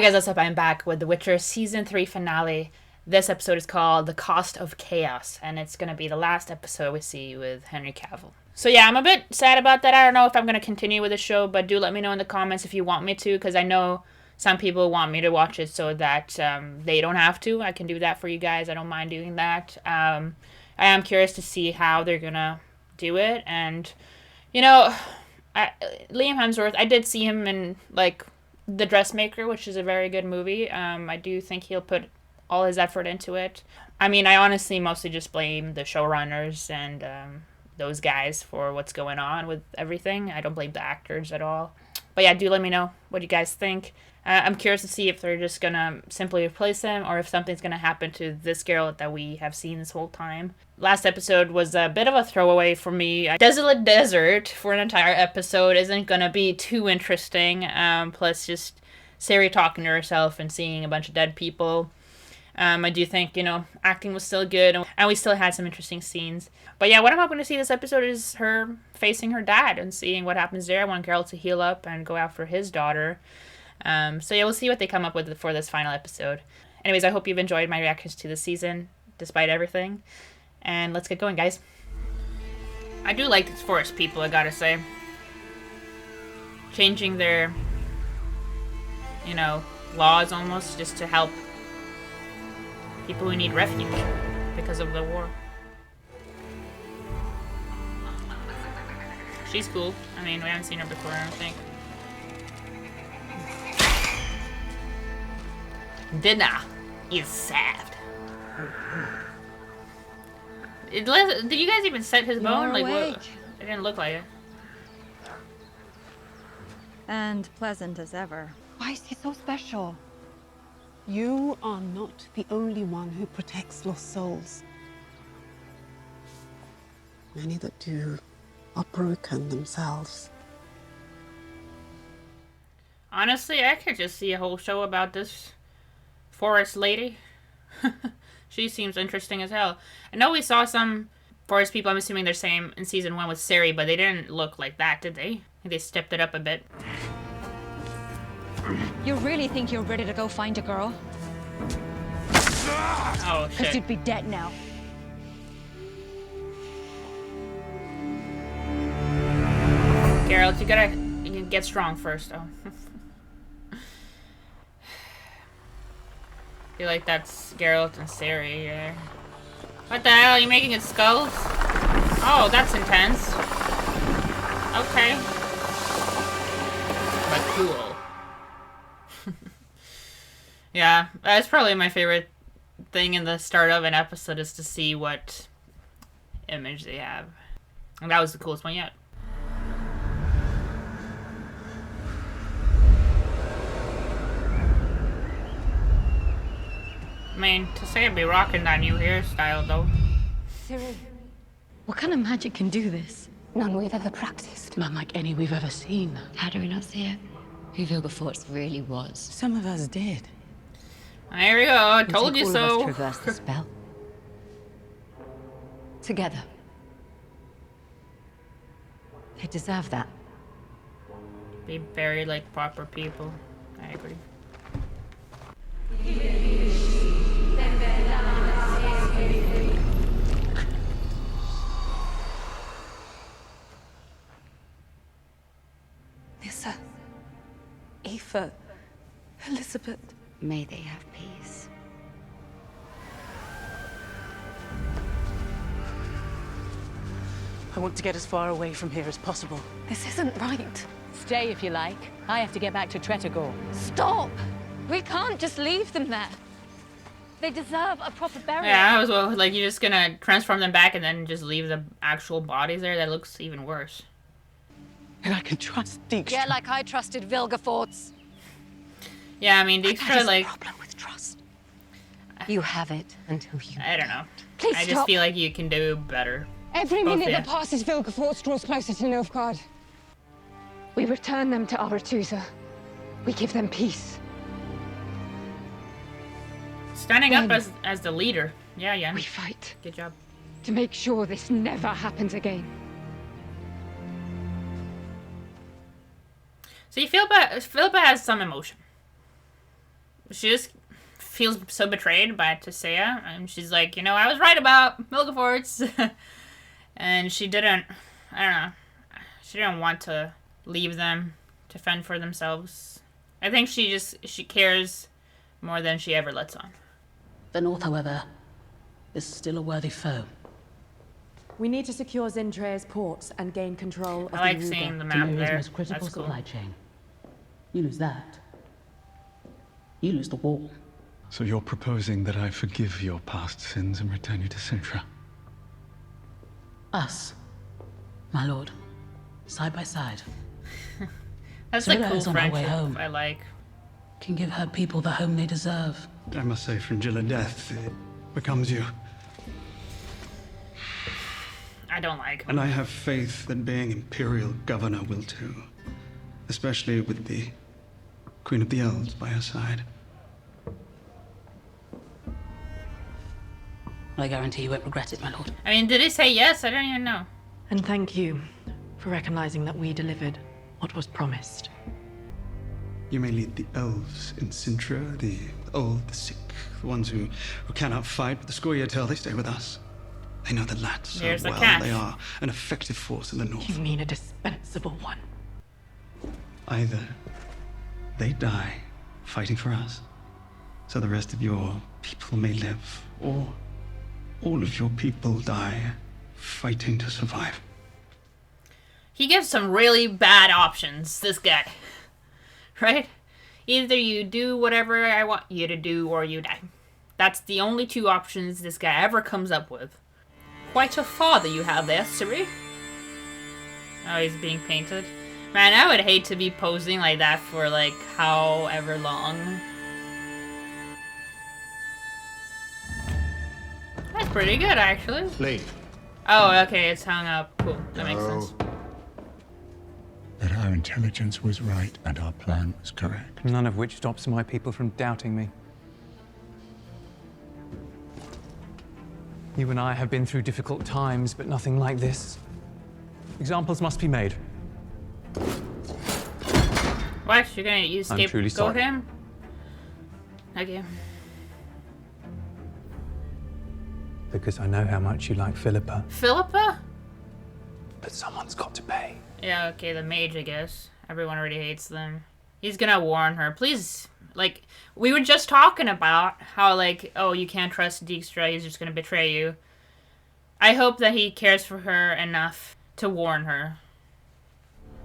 Hi guys, what's up? I'm back with The Witcher Season 3 finale. This episode is called The Cost of Chaos, and it's going to be the last episode we see with Henry Cavill. So yeah, I'm a bit sad about that. I don't know if I'm going to continue with the show, but do let me know in the comments if you want me to, because I know some people want me to watch it so that they don't have to. I can do that for you guys. I don't mind doing that. I am curious to see how they're going to do it, and, you know, Liam Hemsworth, I did see him in, like, The Dressmaker, which is a very good movie. I do think he'll put all his effort into it. I mean, I honestly mostly just blame the showrunners and those guys for what's going on with everything. I don't blame the actors at all. But yeah, do let me know what you guys think. I'm curious to see if they're just gonna simply replace him or if something's gonna happen to this girl that we have seen this whole time. Last episode was a bit of a throwaway for me. Desolate Desert for an entire episode isn't gonna be too interesting. Plus just Ciri talking to herself and seeing a bunch of dead people. I do think, acting was still good, and we still had some interesting scenes. But yeah, what I'm hoping to see this episode is her facing her dad and seeing what happens there. I want Geralt to heal up and go after his daughter. So yeah, we'll see what they come up with for this final episode. Anyways, I hope you've enjoyed my reactions to this season, despite everything. And let's get going, guys. I do like these forest people, I gotta say. Changing their, laws almost, just to help people who need refuge because of the war. She's cool. I mean, we haven't seen her before, I don't think. Dinner is served. Did you guys even set his bone? Like, what? It didn't look like it. And pleasant as ever. Why is he so special? You are not the only one who protects lost souls. Many that do are broken themselves. Honestly, I could just see a whole show about this forest lady. She seems interesting as hell. I know we saw some forest people, I'm assuming they're same in season 1 with Ciri, but they didn't look like that, did they? I think they stepped it up a bit. You really think you're ready to go find a girl? Oh, shit. Because you'd be dead now. Geralt, you can get strong first, though. I feel like that's Geralt and Ciri here. What the hell? Are you making it skulls? Oh, that's intense. Okay. But cool. Yeah, that's probably my favorite thing in the start of an episode is to see what image they have. And that was the coolest one yet. I mean, to say I'd be rocking that new hairstyle, though. Ciri, What kind of magic can do this? none we've ever practiced. None like any we've ever seen. How do we not see it? Who Vilgefortz really was. Some of us did. There we go, I told you All of us so. traverse the spell. Together. They deserve that. Be buried like proper people. I agree. Nissa. Aoife. Elizabeth. May they have peace. I want to get as far away from here as possible. This isn't right. Stay if you like. I have to get back to Tretogor. Stop! We can't just leave them there. They deserve a proper burial. Yeah, as well. Like, you're just gonna transform them back and then just leave the actual bodies there? That looks even worse. And I can trust Dijkstra. Yeah, like I trusted Vilgefortz. Yeah, I mean, That Dijkstra, is like, the problem with trust. You have it until you... I don't know. Please I just stop. feel like you can do better. Every Both, minute yeah. that passes, Vilgefortz draws closer to Nilfgaard. We return them to Aretusa. We give them peace. Standing up Then- as the leader. Yeah, yeah. We fight Good job. to make sure this never happens again. See, Philippa has some emotion. she just feels so betrayed by Tissaia, and she's like, you know, I was right about Milgefortz. And she didn't, I don't know, she didn't want to leave them to fend for themselves. I think she cares more than she ever lets on. The North, however, is still a worthy foe. We need to secure Zintre's ports and gain control of I like the seeing Ruger. the map Temeria's there. most critical That's cool. supply chain. You lose that, you lose the wall. So you're proposing that I forgive your past sins and return you to Sintra? Us, my lord, side by side, That's Cyrilla like cool is on her way friendship. home. I like. can give her people the home they deserve. I must say, Fringilla, death, it becomes you. I don't like. And I have faith that being Imperial Governor will too. Especially with the Queen of the Elves by her side. I guarantee you won't regret it, my lord. I mean, did he say yes? I don't even know. And thank you for recognizing that we delivered what was promised. You may lead the elves in Sintra, the old, the sick, the ones who cannot fight, but the Scoia'tael, they stay with us. They know the Lat so There's the well. catch. They are an effective force in the north. You mean a dispensable one? Either they die fighting for us, so the rest of your people may live, or all of your people die fighting to survive. He gives some really bad options, this guy. Right? Either you do whatever I want you to do, or you die. That's the only two options this guy ever comes up with. Quite a father you have there, Ciri. Oh, he's being painted. Man, I would hate to be posing like that for, like, however long. That's pretty good, actually. Leave. Oh, okay, it's hung up. Cool, that makes sense. But our intelligence was right and our plan was correct. None of which stops my people from doubting me. You and I have been through difficult times, but nothing like this. Examples must be made. What? You're gonna use I'm truly scapegoat sorry. him? Okay. Because I know how much you like Philippa. Philippa? But someone's got to pay. Yeah, okay, the mage, I guess. Everyone already hates them. He's gonna warn her. Please, like, we were just talking about how, like, oh, you can't trust Dijkstra, he's just gonna betray you. I hope that he cares for her enough to warn her.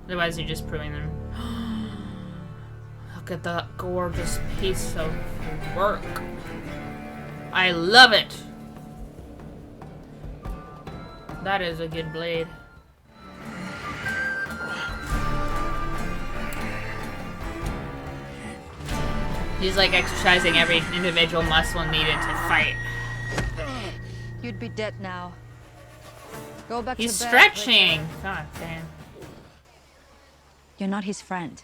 Otherwise, you're just proving them. Look at that gorgeous piece of work. I love it. That is a good blade. He's like exercising every individual muscle needed to fight. You'd be dead now. Go back He's to bed. stretching. God damn. You're not his friend.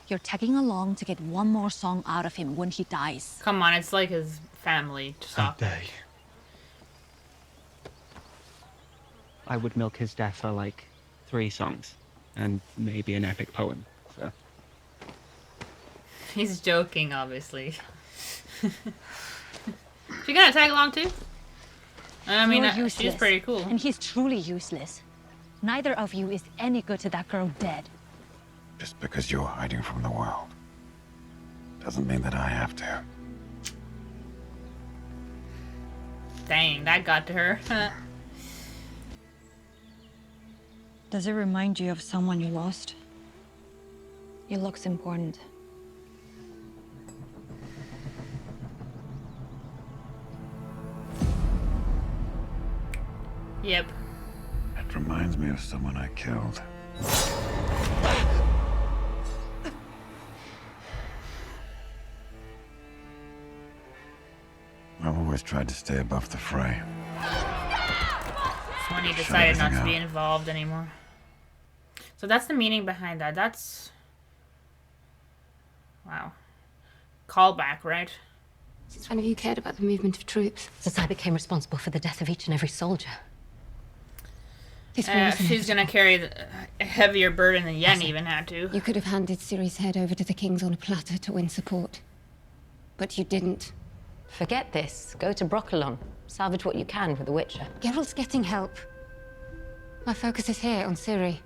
You're tagging along to get one more song out of him when he dies. Come on, it's like his family. How Stop. dare you? I would milk his death for like 3 songs and maybe an epic poem. So He's joking, obviously. She gonna tag along too? I mean, You're she's useless, pretty cool. and he's truly useless. Neither of you is any good to that girl dead. Just because you're hiding from the world doesn't mean that I have to. Dang, that got to her. Does it remind you of someone you lost? It looks important. Yep. It reminds me of someone I killed. I've always tried to stay above the fray. When he decided not to be involved anymore. So that's the meaning behind that. That's... Wow. Callback, right? Since when have you cared about the movement of troops? Since I became responsible for the death of each and every soldier. This war was She's gonna carry a heavier burden than Yen even had to. You could have handed Ciri's head over to the kings on a platter to win support. But you didn't. Forget this. Go to Brokilon. Salvage what you can for the Witcher. Geralt's getting help. My focus is here, on Ciri.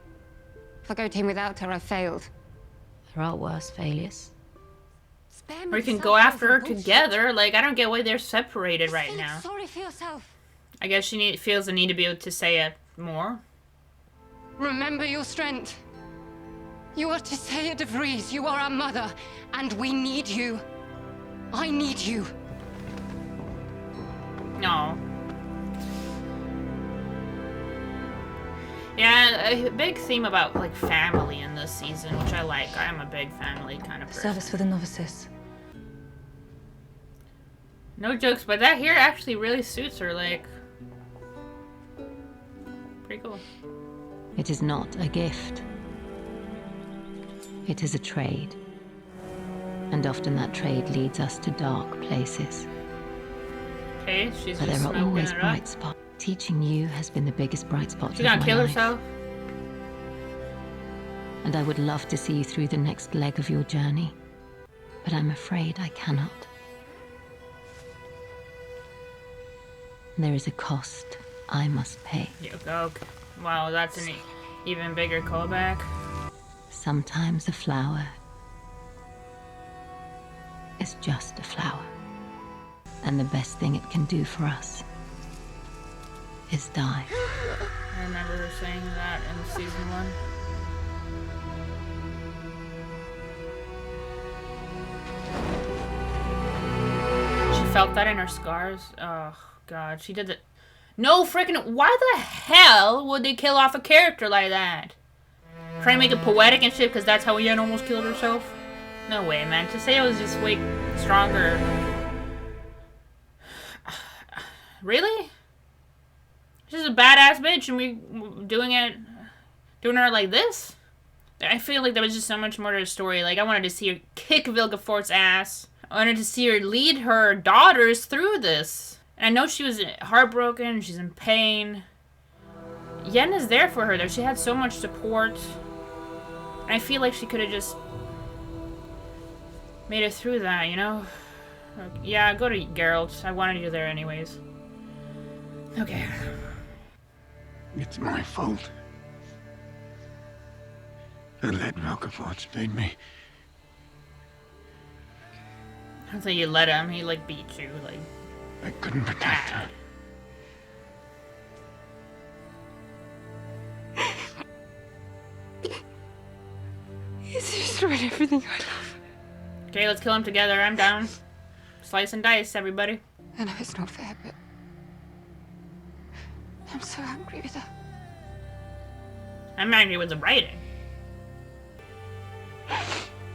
If I go to him without her, I've failed. There are worse failures. Or you can go after her together. Like, I don't get why they're separated right now. Sorry for yourself. I guess she feels the need to be able to say it more. Remember your strength. You are Tissaia de Vries. You are our mother, and we need you. I need you. No. Yeah, a big theme about, like, family in this season, which I like. I'm a big family kind of person. Service for the novices. No jokes, but that here actually really suits her, like... Pretty cool. It is not a gift. It is a trade. And often that trade leads us to dark places. Okay, she's but just there are smoking always it up. bright spots. Teaching you has been the biggest bright spot She's of gonna my kill life. herself. And I would love to see you through the next leg of your journey. But I'm afraid I cannot. There is a cost I must pay. Yo, go. Wow, that's an even bigger callback. Sometimes a flower is just a flower. And the best thing it can do for us is die. I remember her saying that in season 1. She felt that in her scars. Oh, God. She did it. No freaking... Why the hell would they kill off a character like that? Trying to make it poetic and shit because that's how Yen almost killed herself? No way, man. Tissaia was just way stronger. Really? She's a badass bitch and we doing her like this? I feel like there was just so much more to the story. Like, I wanted to see her kick Vilgefort's ass. I wanted to see her lead her daughters through this. And I know she was heartbroken, she's in pain. Yen is there for her though. She had so much support. And I feel like she could have just made it through that, you know? Yeah, go to Geralt. I wanted you there anyways. Okay. It's my fault. I let Vilgefort spade me. I don't think you let him. He, like, beat you, like... I couldn't protect her. He's destroyed everything I love. Okay, let's kill him together. I'm down. Slice and dice, everybody. I know it's not fair, but... I'm so angry with her. I'm angry with the writing.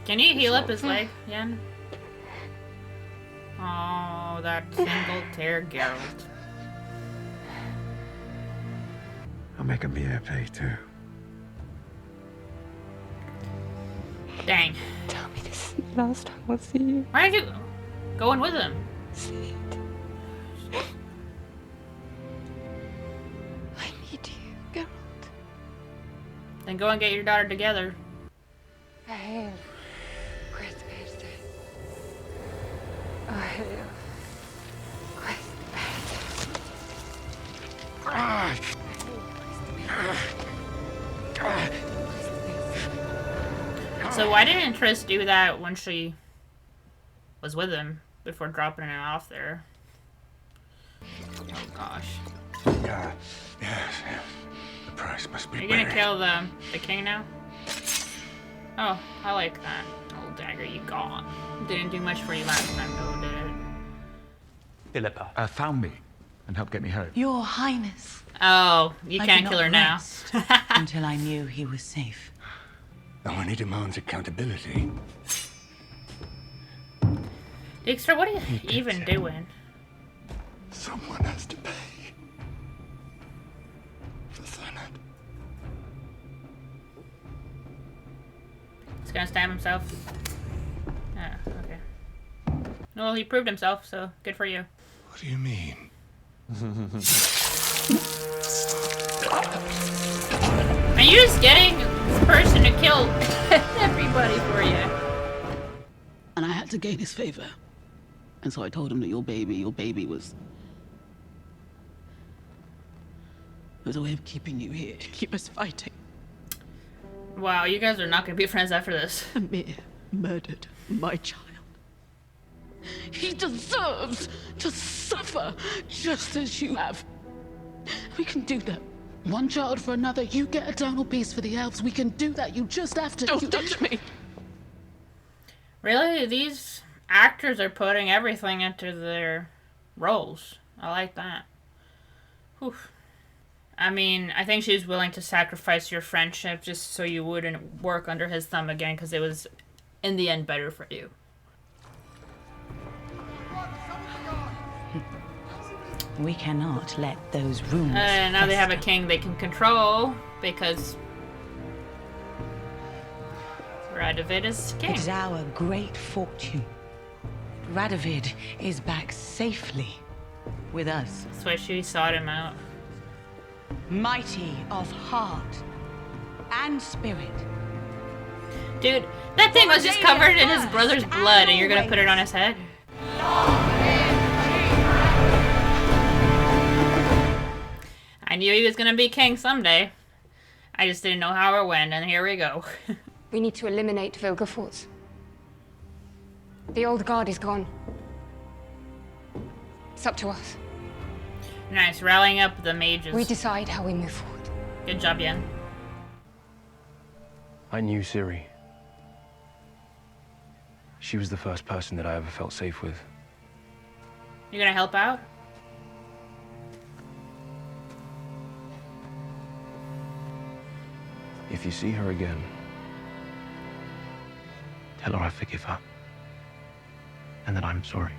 Can you heal up his leg, Yen? Oh, that single tear Geralt. I'll make a beer pay too. Dang. Tell me this is the last time we'll see you. Why aren't you going with him? I need you, Geralt. Then go and get your daughter together. I hail Great Birthday. I hail So why didn't Triss do that when she was with him before dropping him off there? Oh gosh. Yes, yes. The price must be Are you gonna paid. kill the king now? Oh, I like that. Old dagger you got. Didn't do much for you last time though, did it? Philippa. Found me and helped get me home. Your Highness. Oh, you I can't did kill not her now. rest until I knew he was safe. Now when he demands accountability. Dijkstra, what are you even doing? Someone has to pay. For Thanath. He's gonna stab himself. Ah, okay. Well, he proved himself, so good for you. What do you mean? Are you just getting this person to kill everybody for you? And I had to gain his favor. And so I told him that your baby was... It was a way of keeping you here, to keep us fighting. Wow, you guys are not gonna be friends after this. Amir murdered my child. He deserves to suffer just as you have. We can do that. One child for another. You get eternal peace for the elves. We can do that. You just have to... Don't touch me. Really? These actors are putting everything into their roles. I like that. Whew. I mean, I think she's willing to sacrifice your friendship just so you wouldn't work under his thumb again, because it was, in the end, better for you. We cannot let those rumors. Now they have a king they can control, because Radovid is king. It's our great fortune. Radovid is back safely with us. That's why she sought him out. Mighty of heart and spirit. Dude, that thing was just covered in his brother's blood, and you're gonna put it on his head? I knew he was gonna be king someday. I just didn't know how or when, and here we go. We need to eliminate Vilgefortz. The old guard is gone. It's up to us. Nice, rallying up the mages. We decide how we move forward. Good job, Yen. I knew Ciri. She was the first person that I ever felt safe with. You gonna help out? If you see her again, Tell her I forgive her. And that I'm sorry.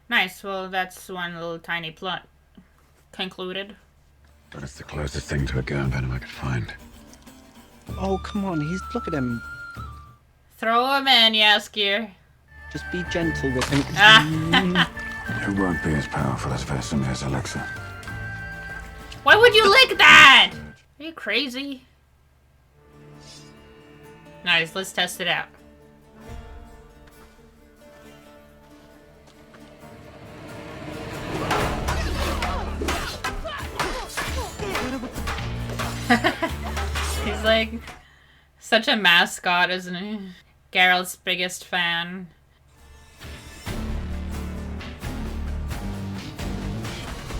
Nice, well that's one little tiny plot concluded. But it's the closest thing to a gun venom I could find. Oh, come on, look at him. Throw him in, Yaskir. Just be gentle with him. It won't be as powerful as Vesemir's elixir. Why would you lick that? Are you crazy? Nice, let's test it out. He's like such a mascot, isn't he? Geralt's biggest fan.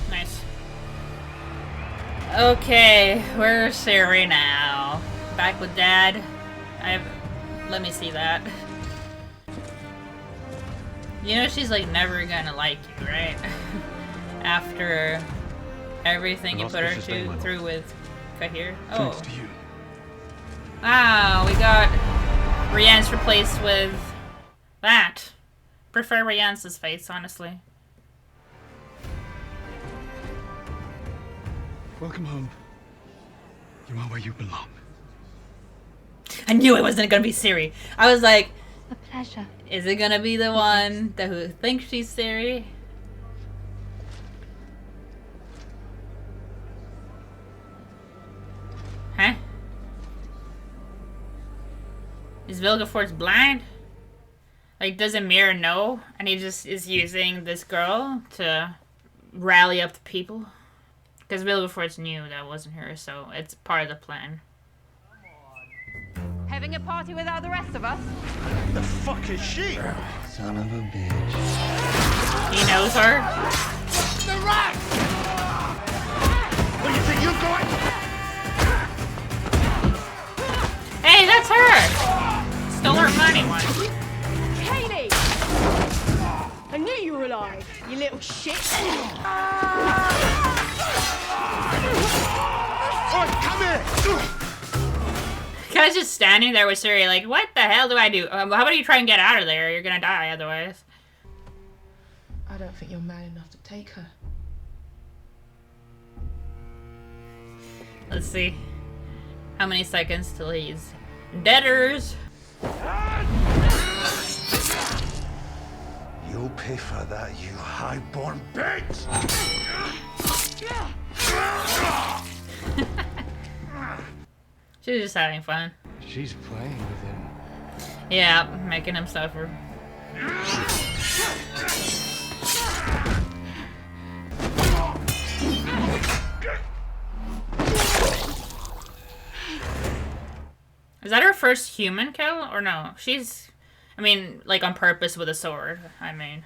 Nice. Okay, where's Ciri now? Back with Dad? Let me see that. You know she's like never gonna like you, right? After everything you put her through with Cahir. Oh. Thanks to you. Wow, we got Rienne's replaced with that. Prefer Rienne's face, honestly. Welcome home. You are where you belong. I knew it wasn't gonna be Ciri. I was like, a pleasure. Is it gonna be the one who thinks she's Ciri? Huh? Is Vilgefortz blind? Like, does Emir know? And he just is using this girl to rally up the people? Because Vilgefortz knew that wasn't her, so it's part of the plan. Having a party without the rest of us? The fuck is she? Son of a bitch. He knows her? The rat! What do you think you're going? Hey, that's her! Stole her money once. Kaylee! I knew you were alive, you little shit. Oi, come here! Guy's just standing there with Ciri, like, what the hell do I do? How about you try and get out of there? You're gonna die otherwise. I don't think you're man enough to take her. Let's see. How many seconds till he's deaders? You'll pay for that, you highborn bitch! She's just having fun. She's playing with him. Yeah, making him suffer. Is that her first human kill? Or no? She's... I mean, like on purpose with a sword, I mean.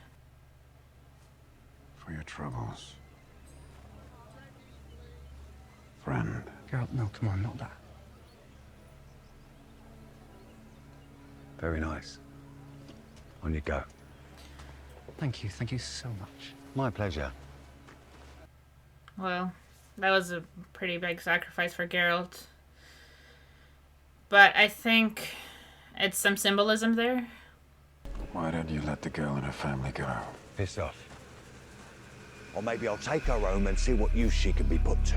For your troubles. Friend. Geralt, no, come on, not that. Very nice. On you go. Thank you so much. My pleasure. Well, that was a pretty big sacrifice for Geralt. But I think it's some symbolism there. Why don't you let the girl and her family go? Piss off. Or maybe I'll take her home and see what use she can be put to.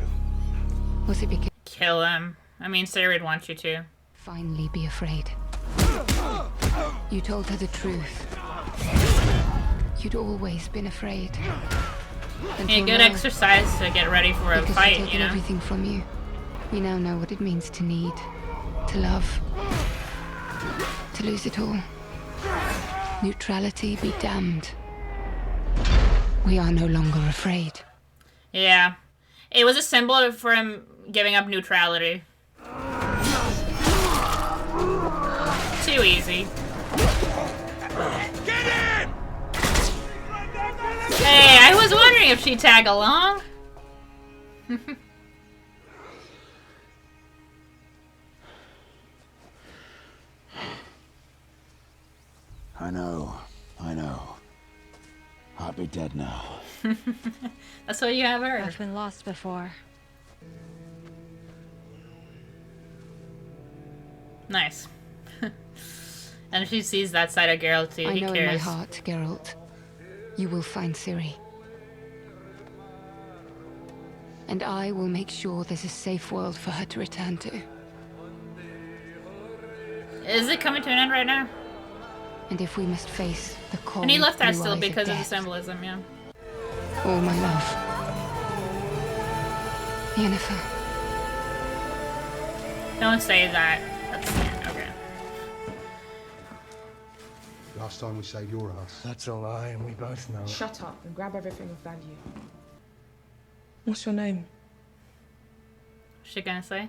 Was it because... Kill him. I mean, Ciri'd want you to. Finally be afraid. You told her the truth. You'd always been afraid. A good exercise to get ready for a fight, you know? Everything from you. We now know what it means to need, to love, to lose it all. Neutrality be damned. We are no longer afraid. Yeah. It was a symbol for him giving up neutrality. Too easy. Get in! Hey, I was wondering if she'd tag along. I know. I'll be dead now. That's what you have heard. I've been lost before. Nice. And if she sees that side of Geralt too, he I know cares. in my heart, Geralt, you will find Ciri. And I will make sure there's a safe world for her to return to. Is it coming to an end right now? And if we must face the cold And he left that blue still eyes because of the death, symbolism, yeah. all my love. Yennefer. Don't say that. That's okay. Last time we saved your ass. That's a lie, and we both know it. Shut up and grab everything of value. What's your name? What's she gonna say?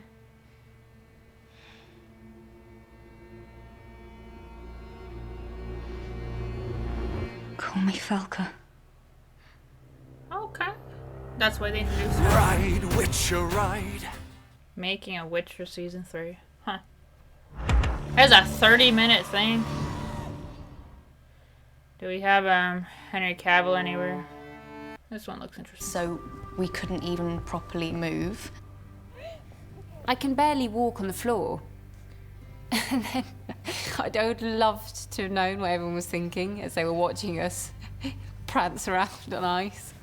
Call me Falca. Okay. That's why they introduced her. Ride, Witcher, ride. Making a Witcher season 3. Huh. There's a 30-minute thing. Do we have Henry Cavill anywhere? This one looks interesting. So we couldn't even properly move. I can barely walk on the floor. And then I'd loved to have known what everyone was thinking as they were watching us prance around on ice.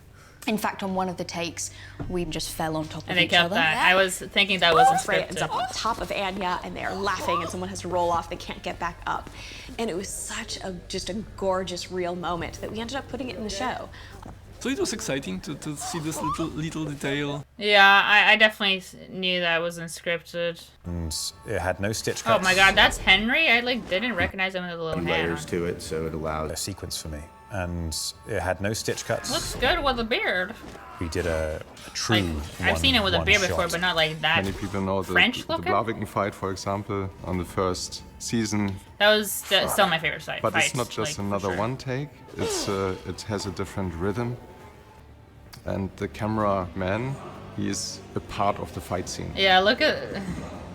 In fact, on one of the takes, we just fell on top of And they each kept other. that. I was thinking that wasn't Freya ends scripted. up on top of Anya, and they're laughing, and someone has to roll off. They can't get back up, and it was such just a gorgeous, real moment that we ended up putting it in the show. So it was exciting to see this little detail. Yeah, I definitely knew that wasn't scripted. And it had no stitch Oh cuts. my god, that's Henry? I didn't recognize him with a little hand. Layers to it, so it allowed a sequence for me. And it had no stitch cuts. Looks good with a beard. We did a true I've seen it with a one beard shot. before, but not like that. Many people know the French looking? Blaviken fight, for example, on the first season. That was still my favorite side. But fights, it's not just like, another for sure. one take. It's it has a different rhythm. And the cameraman, he is a part of the fight scene. Yeah, look at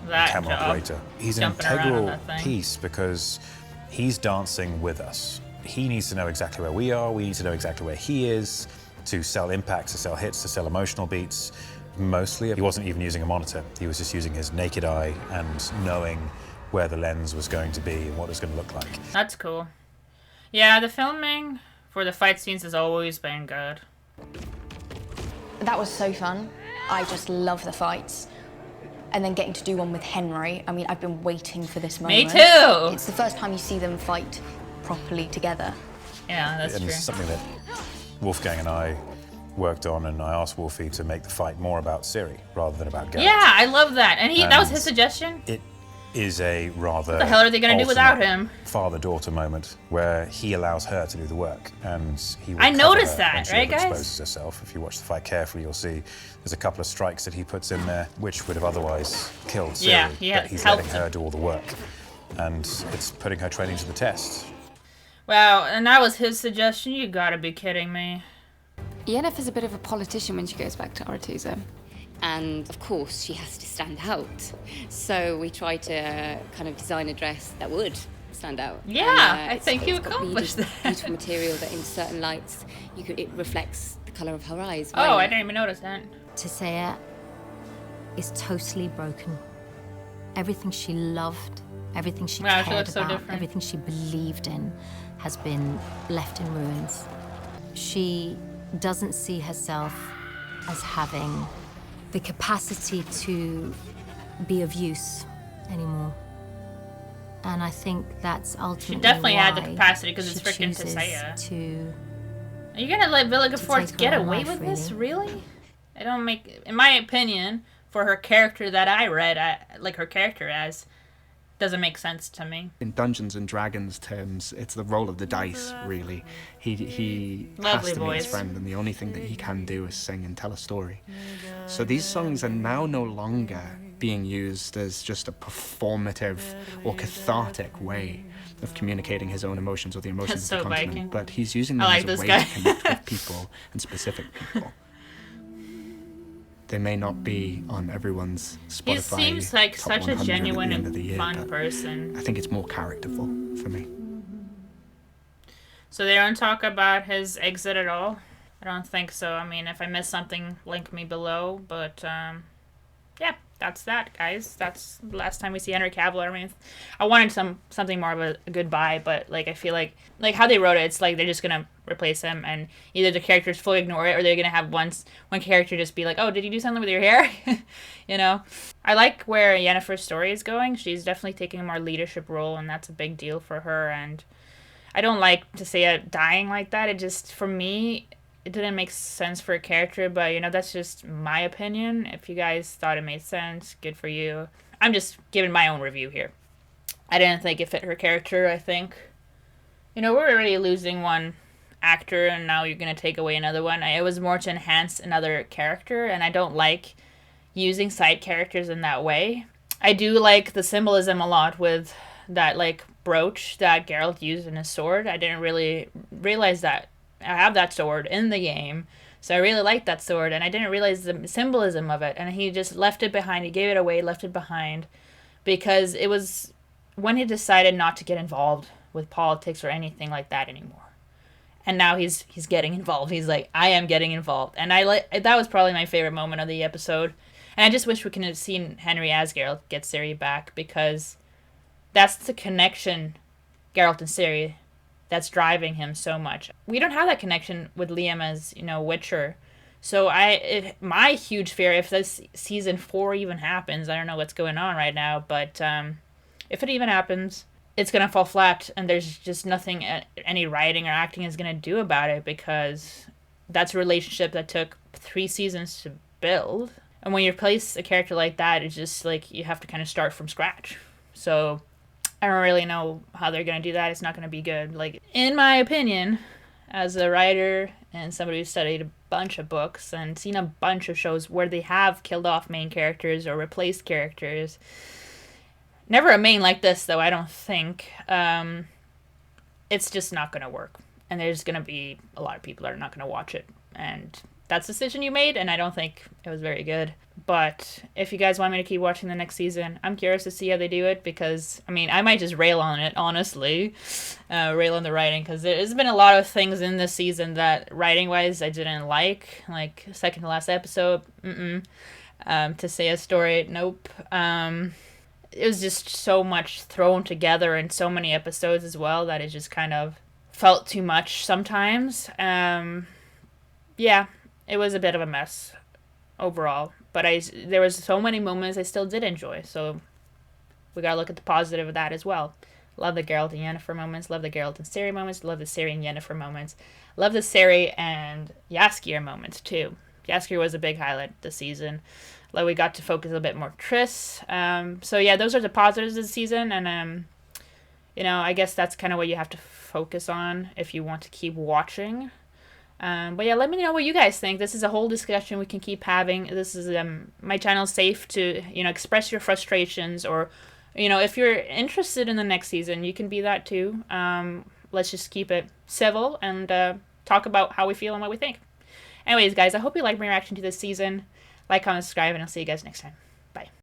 that Camera job. operator. He's an Jumping around on integral that thing. piece because he's dancing with us. He needs to know exactly where we are. We need to know exactly where he is to sell impacts, to sell hits, to sell emotional beats. Mostly, he wasn't even using a monitor. He was just using his naked eye and knowing where the lens was going to be and what it was going to look like. That's cool. Yeah, the filming for the fight scenes has always been good. That was so fun. I just love the fights. And then getting to do one with Henry. I mean, I've been waiting for this Me moment. too! It's the first time you see them fight properly together. Yeah, that's and true. it's something that Wolfgang and I worked on, and I asked Wolfie to make the fight more about Ciri rather than about Geralt. Yeah, I love that. And that was his And suggestion? is a rather What the hell are they going to do without him? father-daughter moment where he allows her to do the work, and he will I cover noticed her that, when she right, guys? exposes herself. If you watch the fight carefully, you'll see there's a couple of strikes that he puts in there which would have otherwise killed Ciri, Yeah, but he's helped letting her do all the work, and it's putting her training to the test. Wow, and that was his suggestion? You gotta be kidding me. Yennefer's a bit of a politician when she goes back to Aretuza. And of course, she has to stand out. So we try to kind of design a dress that would stand out. Yeah, And, I think you it's got accomplished really that. beautiful material that in certain lights, it reflects the colour of her eyes. Oh, I didn't even notice that. Tissaia is totally broken. Everything she loved, everything she Wow, she cared looks so about, different. everything she believed in has been left in ruins. She doesn't see herself as having the capacity to be of use anymore. And I think that's ultimately She definitely had the why capacity because it's she freaking chooses Tissaia. to Are you gonna let Villa Forts take get her own away life, with this? Really? I don't make, in my opinion, for her character that I read, like her character as, doesn't make sense to me. In Dungeons and Dragons terms, it's the roll of the dice, really. He Lovely has to meet his voice. friend, and the only thing that he can do is sing and tell a story. So these songs are now no longer being used as just a performative or cathartic way of communicating his own emotions or the emotions That's of so the continent, Viking. but he's using I them like as this a way guy. to connect with people and specific people. They may not be on everyone's Spotify He seems like top such a 100 at genuine the end of and the year, fun but person. I think it's more characterful for me. So they don't talk about his exit at all? I don't think so. I mean, if I missed something, link me below. But, yeah, that's that, guys. That's the last time we see Henry Cavill. I mean, I wanted something more of a goodbye, but, like, I feel like how they wrote it, it's like they're just gonna replace him, and either the characters fully ignore it, or they're gonna have one character just be like, oh, did you do something with your hair? You know? I like where Yennefer's story is going. She's definitely taking a more leadership role, and that's a big deal for her, and I don't like to see it dying like that. It just, for me, it didn't make sense for a character, but, you know, that's just my opinion. If you guys thought it made sense, good for you. I'm just giving my own review here. I didn't think it fit her character, I think. You know, we're already losing one actor, and now you're going to take away another one. It was more to enhance another character, and I don't like using side characters in that way. I do like the symbolism a lot with that, like, brooch that Geralt used in his sword. I didn't really realize that I have that sword in the game, so I really like that sword, and I didn't realize the symbolism of it, and he just left it behind. He gave it away, left it behind, because it was when he decided not to get involved with politics or anything like that anymore. And now he's getting involved. He's like, I am getting involved. And that was probably my favorite moment of the episode. And I just wish we could have seen Henry as Geralt get Ciri back, because that's the connection, Geralt and Ciri, that's driving him so much. We don't have that connection with Liam as, you know, Witcher. So my huge fear, if this season 4 even happens, I don't know what's going on right now, but if it even happens, it's going to fall flat, and there's just nothing any writing or acting is going to do about it, because that's a relationship that took 3 seasons to build. And when you replace a character like that, it's just like you have to kind of start from scratch. So I don't really know how they're going to do that. It's not going to be good. Like, in my opinion, as a writer and somebody who studied a bunch of books and seen a bunch of shows where they have killed off main characters or replaced characters, never a main like this, though, I don't think, it's just not going to work. And there's going to be a lot of people that are not going to watch it. And that's the decision you made, and I don't think it was very good. But if you guys want me to keep watching the next season, I'm curious to see how they do it, because, I mean, I might just rail on it, honestly. Rail on the writing, because there's been a lot of things in this season that, writing-wise, I didn't like second to last episode, Tissaia's story, nope. It was just so much thrown together in so many episodes as well that it just kind of felt too much sometimes. Yeah, it was a bit of a mess overall, but there was so many moments I still did enjoy, so we gotta look at the positive of that as well. Love the Geralt and Yennefer moments, love the Geralt and Ciri moments, love the Ciri and Yennefer moments, love the Ciri and Jaskier moments too. Jaskier was a big highlight this season. Like we got to focus a bit more Triss. So yeah, those are the positives this season, and you know, I guess that's kind of what you have to focus on if you want to keep watching. But yeah, let me know what you guys think. This is a whole discussion we can keep having. This is my channel's safe to, you know, express your frustrations, or, you know, if you're interested in the next season, you can be that too. Let's just keep it civil and talk about how we feel and what we think. Anyways, guys, I hope you liked my reaction to this season. Like, comment, subscribe, and I'll see you guys next time. Bye.